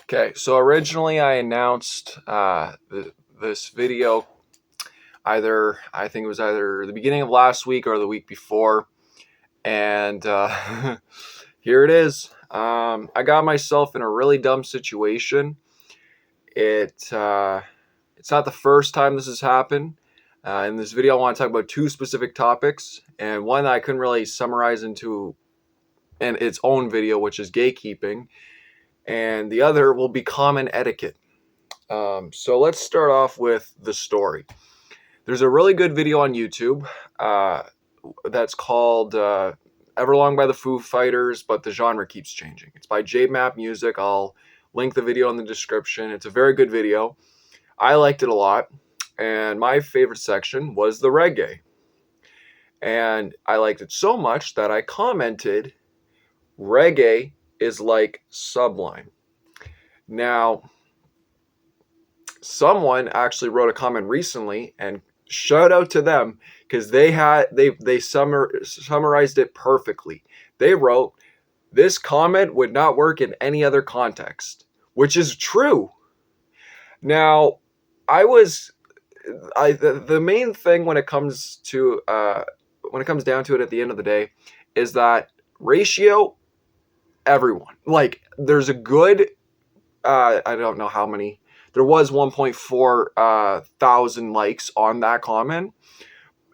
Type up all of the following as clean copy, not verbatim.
Okay, so originally I announced this video I think it was either the beginning of last week or the week before, and here it is. I got myself in a really dumb situation. It's not the first time this has happened. In this video, I want to talk about two specific topics, and one that I couldn't really summarize into in its own video, which is gatekeeping, and the other will be common etiquette. So let's start off with the story. There's a really good video on YouTube that's called Everlong by the Foo Fighters, but the genre keeps changing. It's by JMap Music. I'll link the video in the description. It's a very good video. I liked it a lot, and my favorite section was the reggae. And I liked it so much that I commented, reggae is like Sublime. Now, someone actually wrote a comment recently, and shout out to them because they summarized it perfectly. They wrote, "This comment would not work in any other context," which is true. Now, the main thing when it comes down to it at the end of the day is that ratio. Everyone, like, there's a good I don't know how many. There was 1.4 thousand likes on that comment.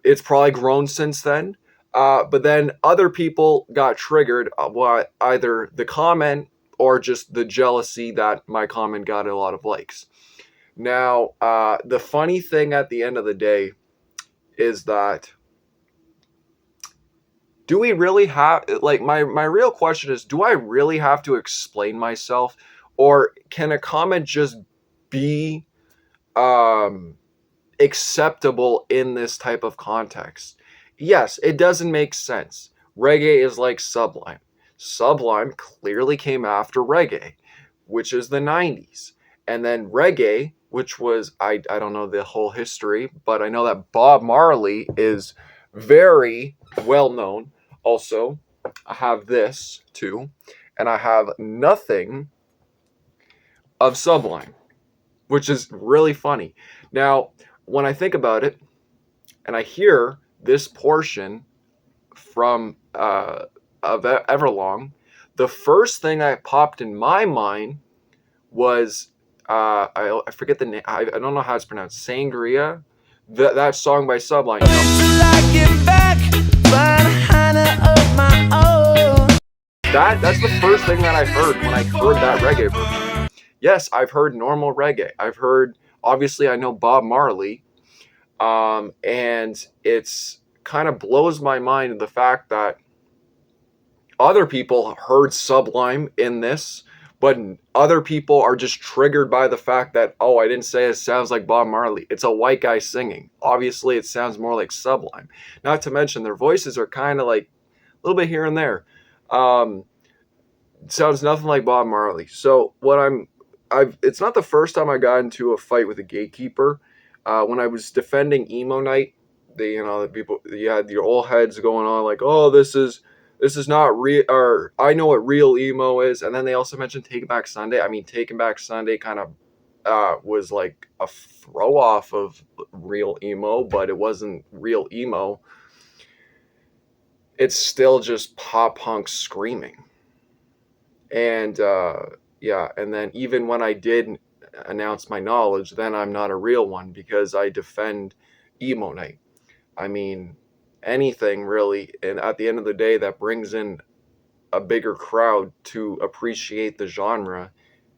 It's probably grown since then. But then other people got triggered by either the comment or just the jealousy that my comment got a lot of likes. Now, the funny thing at the end of the day is that do we really have, like, my real question is, do I really have to explain myself, or can a comment just be acceptable in this type of context? Yes, it doesn't make sense. Reggae is like Sublime. Sublime clearly came after reggae, which is the 90s. And then reggae, which was, I don't know the whole history, but I know that Bob Marley is very well known. Also, I have this too, and I have nothing of Sublime, which is really funny. Now, when I think about it, and I hear this portion from of Everlong, the first thing that popped in my mind was I forget the name. I don't know how it's pronounced. Sangria, that song by Sublime. That's the first thing that I heard when I heard that reggae version. Yes, I've heard normal reggae. I've heard, obviously, I know Bob Marley, and it's kind of blows my mind the fact that other people heard Sublime in this, but other people are just triggered by the fact that, oh, I didn't say it sounds like Bob Marley. It's a white guy singing. Obviously, it sounds more like Sublime. Not to mention their voices are kind of like a little bit here and there. It sounds nothing like Bob Marley. So it's not the first time I got into a fight with a gatekeeper. When I was defending Emo Night, the people, you had your old heads going on like, oh, this is not real, or I know what real emo is. And then they also mentioned Taking Back Sunday. I mean, Taking Back Sunday kind of was like a throw off of real emo, but it wasn't real emo. It's still just pop punk screaming. And yeah, and then even when I did announce my knowledge, then I'm not a real one because I defend Emo Night. I mean, anything really, and at the end of the day, that brings in a bigger crowd to appreciate the genre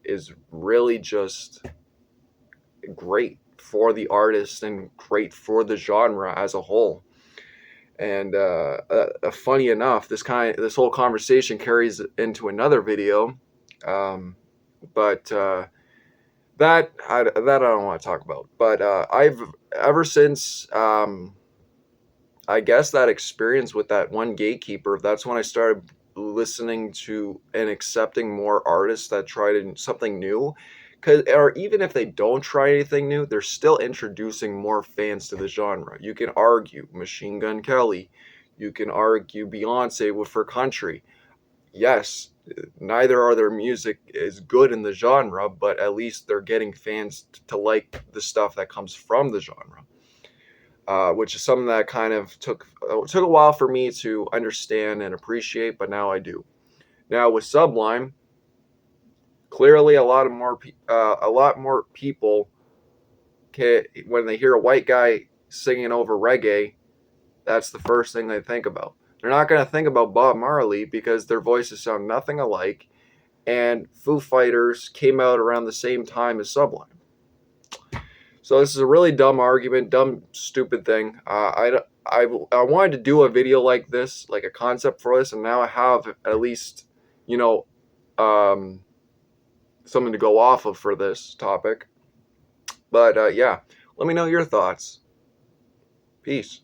is really just great for the artist and great for the genre as a whole. And funny enough, this whole conversation carries into another video, but that I don't want to talk about. But I've ever since I guess that experience with that one gatekeeper, that's when I started listening to and accepting more artists that tried something new. Or even if they don't try anything new, they're still introducing more fans to the genre. You can argue Machine Gun Kelly. You can argue Beyonce with her country. Yes, Neither are their music as good in the genre, but at least they're getting fans to like the stuff that comes from the genre. Which is something that kind of took a while for me to understand and appreciate, but now I do. Now with Sublime, clearly a lot more people when they hear a white guy singing over reggae, that's the first thing they think about. They're not going to think about Bob Marley because their voices sound nothing alike, and Foo Fighters came out around the same time as Sublime. So this is a really dumb argument, dumb, stupid thing. I wanted to do a video like this, like a concept for this, and now I have at least, you know, um, something to go off of for this topic. But yeah, let me know your thoughts. Peace.